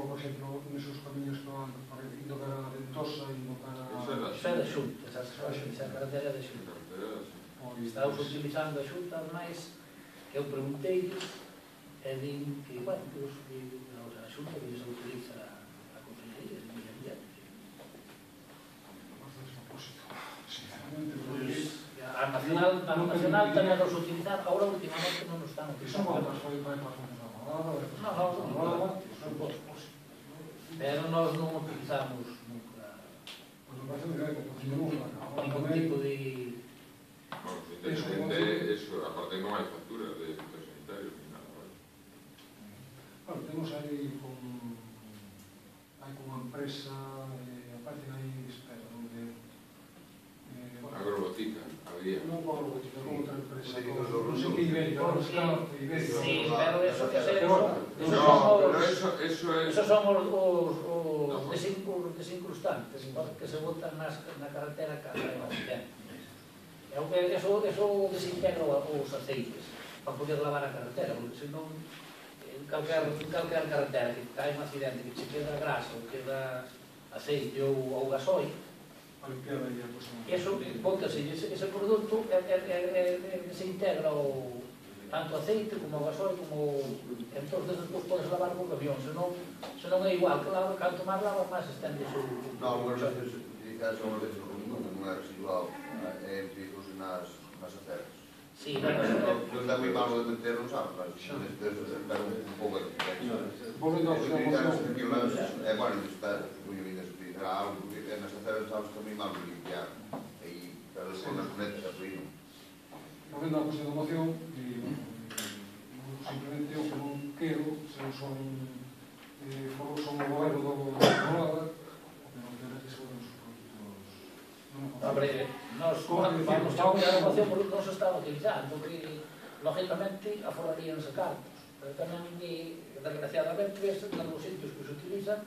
por exemplo, nesos camiños que van indo para Ventosa, indo para... Iso é da Xunta, esa carretera da Xunta. Estamos utilizando a Xunta, ademais, que eu preguntei e din que, bueno, que a Xunta que se utiliza a Consellería de Medio Ambiente. A Nacional tamén nos utilizan, ahora últimamente non nos están utilizando. Pero nós non utilizamos nunca ningún tipo de... Independiente, eso, aparte non hai factura de centros sanitarios ni nada, ¿vale? Bueno, temos aí con unha empresa, aparte aí, espera, onde... Agrobotica, había. Non con Agrobotica, con outra empresa, non sei que Ibérica, Sí, pero eso son os desincrustantes que se botan na carretera cada accidente. Eso desintegra os aceites para poder lavar a carretera, porque senón en calquer carretera que cae un accidente que che queda grasa ou queda aceite ou gasoil, eso, bótase ese produto desintegra tanto aceite como o gasoil como... Entón, despois podes lavar co camión, senón é igual, canto máis lavas, máis estende o... Non, mas quizás son as veces non é residual, é empírico nas aceras. Sí, non dá moi malo de meter, non sabe, mas dar un pouco de volvendo a moción... É bueno, puño vidas a utilizar algo, porque nas aceras sabes que é moi malo de limpiar, pero con as cunetas a frío. Volvendo a cuestión da moción, simplemente o que non quero son o goberno do Bolada, o que non quero é que se voten os produtos. Hombre, nos vamos a cuidar a moción porque non se está utilizando, que lógicamente aforraríanse cartos, pero tamén, desgraciadamente, ves en algunos sitios que se utilizan,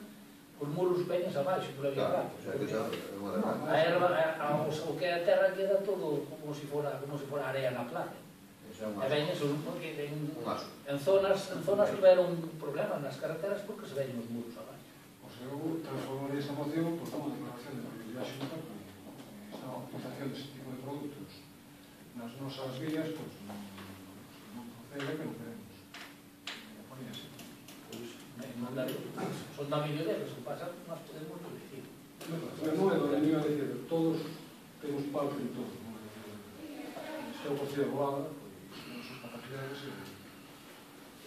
os muros veñen abaixo, por había cartos. A erva, o que é a terra queda todo como se fora area na playa. E veñen, en zonas tiveron problemas nas carreteras porque se veñen os muros abaixo. Pois eu transformaría esa moción por unha declaración de prioridade xunta, esta utilización deste tipo de produtos nas nosas vías, pois non procede que non queremos. Son da milloneros, o que pasa, nós podemos reducir. Non é do que iba a dicir, todos temos parte en todo. Se eu considero Bolada,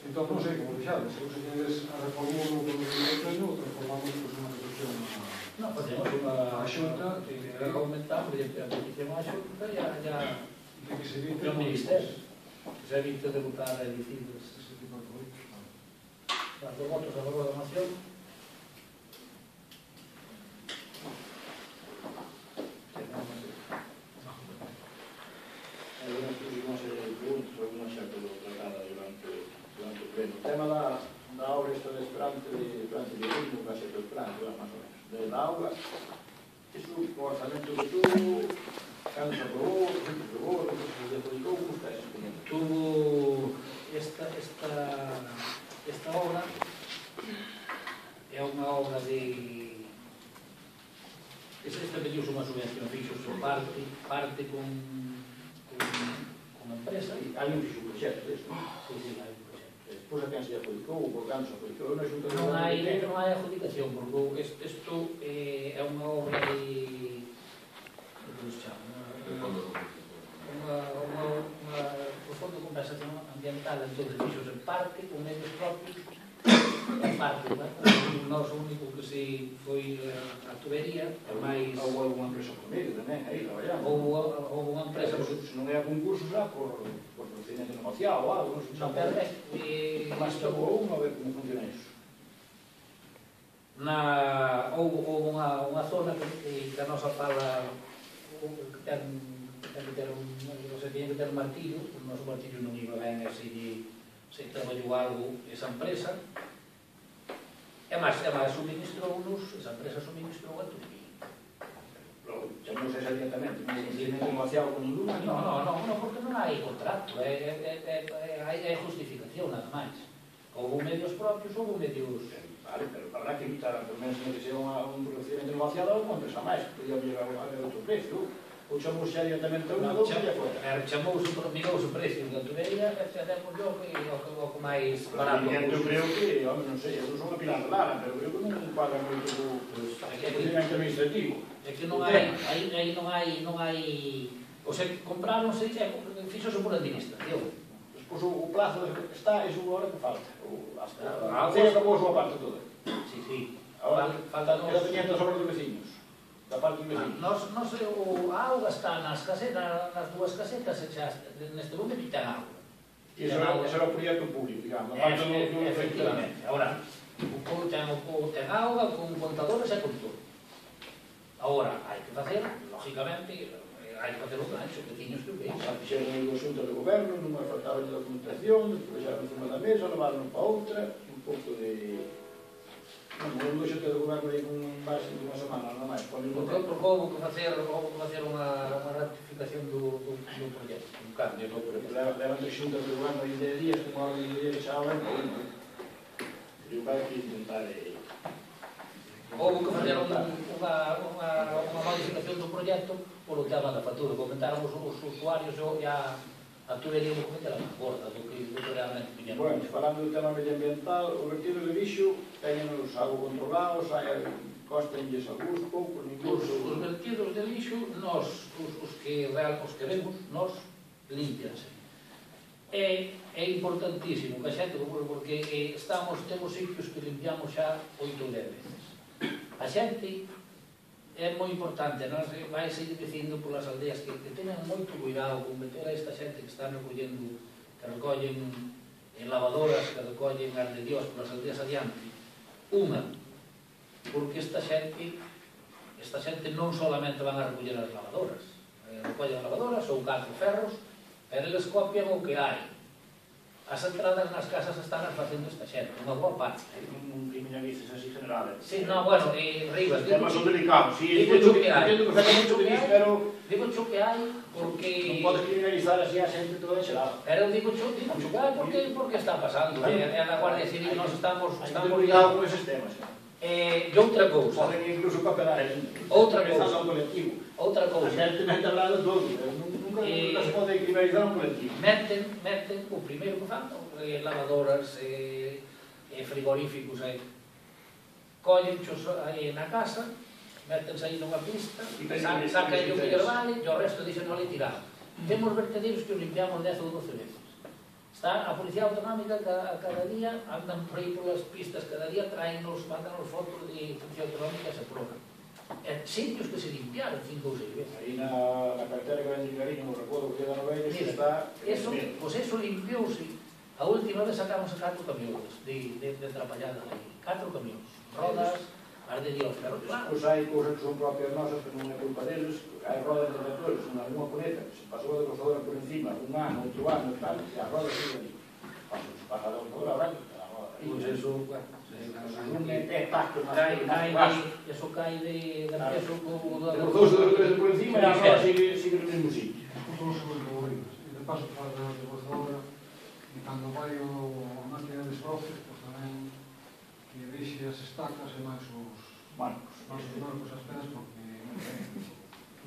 entón non sei como deixades, se você queres a reformulo con o pleno ou transformamos unha petición non, facemos unha xunta que aumentamos a petición á xunta e ao ministerio que se evite de votar e dicir ese tipo de políticas. Os votos a favor da moción. O tema da obra esta de Esperante de Ritmo, que haxe Esperante, máis ou menos, de la auga, iso, o orzamento que tuvo, cando se aprobou, se adjudicou, como está eso? Tuvo esta obra, é unha obra de... Esta pediuse unha subvención, fixose parte con a empresa, e hai un fixo proxecto desto. Sí, hai un proxecto. Despois a quen se adjudicou, ou por cando se adjudicou, non hai adjudicación, porque isto é unha obra de... como se chama? O Fondo de Compensación Ambiental, entón fixos en parte, con medios propios, en parte, nós o único que se foi a tubería, e máis... Houve alguna empresa por medio tamén, aí, traballando. Houve unha empresa... Se non era concurso, xa, por procedimento negociado ou algo, non sei. Non, pero mas chegou a ver como funciona iso. Houve unha zona que a nosa fala que ten que ter un martillo, o noso martillo non iba ben e se traballou algo esa empresa, e máis suministrounos, esa empresa suministrou a tubería. Chamamos esa directamente, non procedimento negociado con ninguna? Non, porque non hai contrato, é justificación, nada máis. Houve medios propios, houve medios Vale, pero habrá que evitar, pelo menos que sea un procedimento negociado, non pesa máis, que podía llegar a ver outro precio. Ou chamou xa directamente a unha dous e fora. Chamouse, mirouse o precio da tubería e xa demos yo que o que máis barato. Eu creo que, non sei, eu son unha pilar de lana, pero creo que non paga moito o procedimento administrativo. É que non hai, aí non hai, o sea, compráronse, fixose por administración. Pois o plazo está, é a hora que falta. Hasta acabou a súa parte toda. Sí, sí. Ahora, falta queda 500 sobre os veciños. Da parte dos veciños. Nos a auga está nas casetas, nas dúas casetas, xa neste momento quitan auga. E iso era o proxecto público, digamos. Efectivamente. Ahora, o povo ten auga con contadores e con todo. Ahora, hai que facer, lógicamente, hai que facer un gancho, veciños que o veis. Fixeron aí o asunto do goberno, non me faltaba de documentación, despois xa encima da mesa, levaron para outra, un pouco de... Non vou xente do goberno aí con base de unha semana, nada máis. Porque houve que facer unha ratificación do proxecto, un cambio do proxecto. Levan de xuntas do goberno aí de días, como a orden de días xa ahora, creo que hai que intentar... Houve que facer unha modificación do proxecto polo tema da factura. Comentáramos os usuarios e a tubería do comité era máis gorda do que realmente viñeron. Bueno, falando do tema medioambiental, o vertido de lixo teñenos algo controlados, costenlles algúns poucos, ningún... Os vertidos de lixo, os que vemos, nos limpianse. É importantísimo que a xente, porque temos sitios que limpiamos xa 8 ou 10 veces. A xente é moi importante, vai seguir dicindo polas aldeas que teñan moito cuidado con meter a esta xente que está recollendo, que recollen en lavadoras, que recollen as de Dios polas aldeas adiante. Unha, porque esta xente non solamente van a recoller as lavadoras, recollen as lavadoras ou 4 ferros, pero eles copian o que hai. As entradas nas casas están facendo esta xente, unha boa parte. Non criminalices así general. Sí, non, bueno, Rivas, os temas son delicados, sí, digo que hai. Digo que hai porque... non podes criminalizar así a xente toda xerada. Pero digo que hai porque está pasando. É a Guardia Civil, nós estamos... Hai que ter cuidado con eses temas. E outra cousa. Poden incluso papelar a xente. Outra cousa. Outra cousa. A xente mete al lado todo. Nunca se pode criminalizar un colectivo. Meten o primeiro que fan, lavadoras, frigoríficos, collenchos na casa, metense aí nunha pista, sacan o que vale, e o resto dixen non le tirado. Temos vertederos que o limpiamos 10 ou 12 veces. Está a Policía Autonómica cada día, andan por aí polas pistas cada día, mandan os fotos de Policía Autonómica e se proban. Sitios que se limpiaron 5 ou 6 veces. Aí na cartera que vende Cariño, no recuerdo que da novela, iso está... Eso limpiouse. A última vez sacamos 4 camións de atrapallada aí. 4 camións. Rodas, as de Dios, pero claro. Pois hai cousas que son propias nosas, que non é culpa deles. Hai rodas de tractores, unha cuneta, que se pasou a decosadora por encima, un ano, outro ano e tal, e as rodas siguen ali. Pasa a decosadora branca, a roda. Pois eso, eso cae de peso como da... Os dous por encima e a roda sigue no mesmo sitio. E de paso para a decosadora, e cando vai a máquina de desbroce, pois tamén que deixe as estacas e máis os marcos as pedras, porque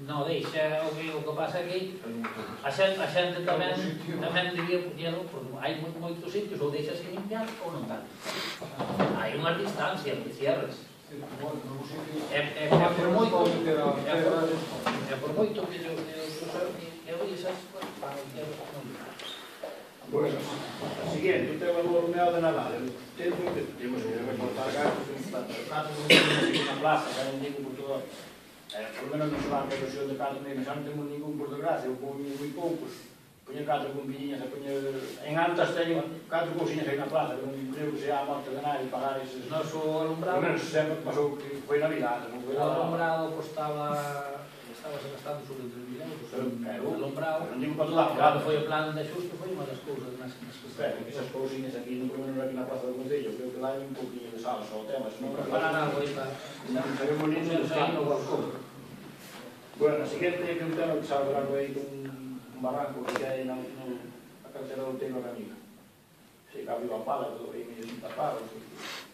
non deixa, o que pasa é que a xente tamén debía poñelo, porque hai moitos sitios ou deixas que limpiar ou non tal. Hai unhas distancias de cierres. É por moito que eu esas para limpiar os non. Bueno, siguiente, o tema do alumeado de Nadal. Temos que recortar gastos, non temos ninguna plaza, que non digo por todo. Por lo menos non se van a erosión de 4 meses, xa non temos ningún por desgracia, ou poñen moi poucos. Poñen 4 bombilliñas, en altas teñen 4 cousiñas aí na plaza, que non creo que sea a morte de nadie pagar eses... Noso alumbrado... Por lo menos sempre pasou que foi Navidad, non foi nada. O alumbrado costaba... Estábase gastando sobre 3.000 euros. O alumbrado... Non digo para toda a Cando foi o plan de xusto, foi unha das cousas nas que espera, que esas cousiñas aquí, non por lo menos aquí na plaza do Concello, creo que lá hai un pouquinho de sal, só o tema, senón... Para nada, foi para... Non sabemos nin de sal no balcón. Bueno, a siguiente é que un tema que se abre algo aí con un barranco que hai na cartera do Teino Ramiro. Se que abriu a pala, todo aí medio sin tapado.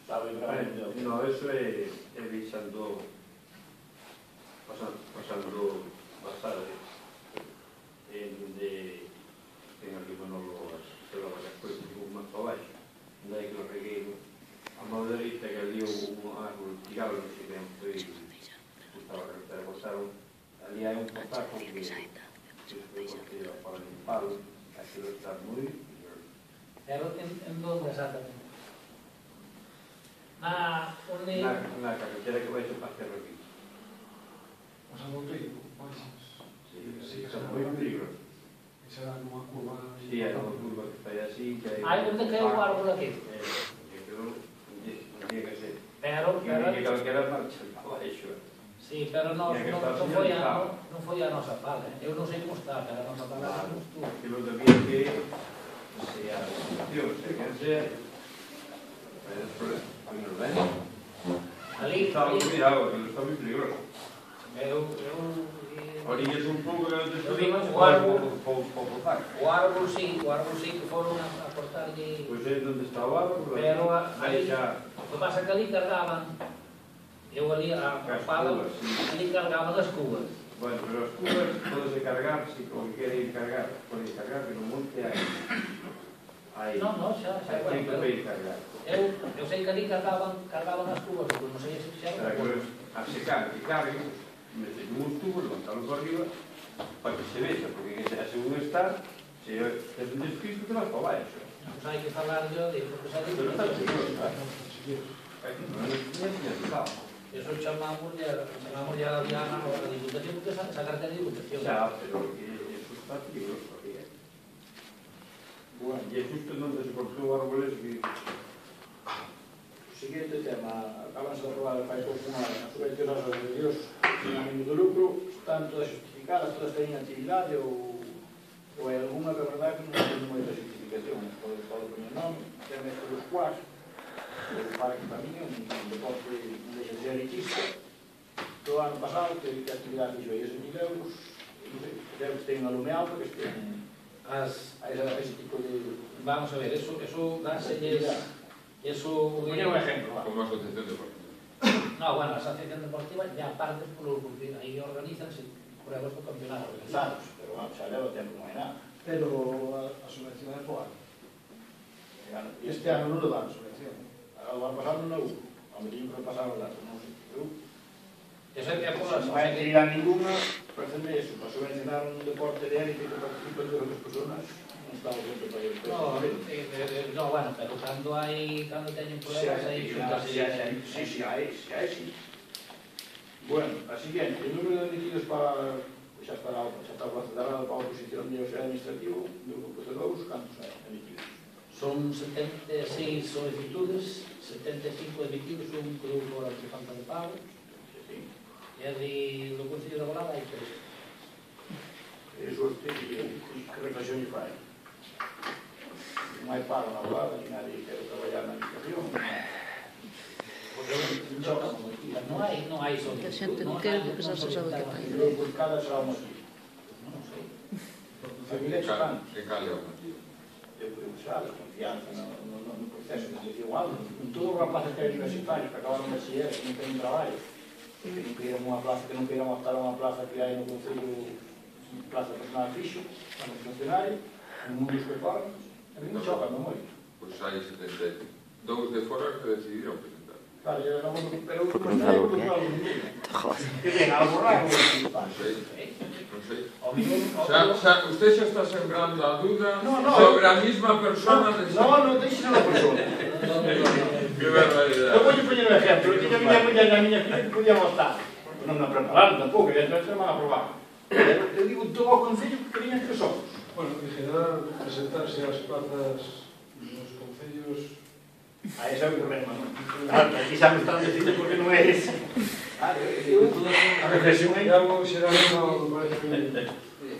sabe claramente. No, eso é deixando pasando basada de ten ali monólogos que logo despois un máis para baixo daí que o regueiro a mão dereita que ali un árbol tirado no silento e gustaba que botaron ali hai un potaco que despois para limparlo hai que estar moi Pero en donde exactamente? na carretera que vai para Cerro Mas a Bouteiro, baixas. sí, que son moi peligrosos. E será nunha curva... Sí, hai unha curva que está aí así, que hai... Hai onde cae o árbol aquí. Que quedou, non tiene que ser. Pero... Que calquera marcha para baixo. Sí, pero non foi a nosa pala. Eu non sei como está, pero a nosa pala non estuvo. Aquilo debía que sea a situación, que sea... Pero despois, aí nos ven. Ali... Está moi cuidado, que está moi peligroso. Orillas un pouco que non te vimos o árbol sí que foron a cortarlle... Pois é onde está o árbol, pero aí xa... O que pasa que ali cargaban, eu ali a pala, ali cargaban as cubas. Bueno, pero as cubas podese cargar, se como quere ir cargar, pode cargar, que no monte hai... Non, xa, hai que ir cargar. Eu sei que ali cargaban as cubas, porque non sei se fixeron... A secar, que carguen, meter uns tubos, levantarlos por arriba, para que se vexa, porque a según estar, se es un despisto, te vas para baixo. Pois hai que falar yo de porque xa digo... Pero está seguro, claro. Non é necesario. Eso chamamos ya a Diana ou a Diputación, porque esa carta de Diputación. Xa, pero eso está peligroso. Bueno, e é justo onde se cortou árboles que... O seguinte tema, acabanse de aprobar fai pouco unha subvención aos servicios sin ánimo de lucro, están todas justificadas, todas teñen actividade ou hai alguna que a verdade que non ten moita justificación, pode poñer nome, ten esto dos cuas, o parque para mí, un deporte non deixa de ser elitista, do ano pasado que a actividade fixo 10.000 euros, creo que teñen alume alto, que estén a ese tipo de... Vamos a ver, eso dáselles... Eso... Poñer un ejemplo, Como asociación deportiva. No, bueno, a asociación deportiva ya parte porque aí organizanse pruebas do campeonato. Pensados, pero bueno, xa leva tempo, non hai nada. Pero a subvención é por ano. Este ano non lo dan subvención. O ano pasado non hubo. A medida que pasaba o dato, non sei. Eso é que por as... Non hai actividade ninguna, pretende eso, para subvencionar un deporte de élite que participan todas as personas, non estamos dentro para ir. No, bueno, pero cando teñen pruebas aí... Sí, hai. Bueno, a siguiente, o número de admitidos para... xa está considerado para a oposición de Oxer Administrativo do grupo de Lobos, cantos hai admitidos? Son 76 solicitudes, 75 admitidos, un grupo por falta de pago, e do Concello de Bolada hai 3. Eso que reflexión lle fai? Non hai pago na Bolada, ni nadie quer traballar na educación. Non hai solicitud. Que a xente non quere porque xa se sabe que vai. Por cada será un motivo. Non sei. Que cale o motivo. Eu xa, desconfianza no proceso, igual, en todos os rapaces que hai universitarios que acabaron de bachiller, que non teñen traballo, que non queiran unha plaza, que non queiran optar a unha plaza que hai no Concello, plaza personal fixo, como funcionario, no mundo dos que foran, a mí non chocan moito. Pois hai 72 de fora que decidiron presentar. Claro, pero o funcionario non fala ninguno. Que ten algo raro o municipal. Non sei. Usted xa está sembrando a duda sobre a mesma persona de... Non deixe na persona. Que barbaridade. Eu vou poñer un exemplo. Eu tiña miña muller na miña fila que podía votar. Non me prepararon tampouco, evidentemente non me aprobaron. Eu digo todo ao Concello que querían 3 ojos. Bueno, en general, presentarse ás plazas dos concellos... A esa é o problema, non? Aquí xa me están dicindo porque non é ese. A reflexión é... Algo xeral non me parece que...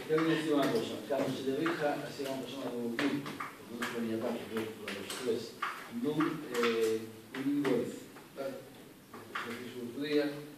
Eu dicía unha cosa, cando se dedica a ser unha persona do grupo, non se ponía parte do estrés, non digo isso, claro, se podía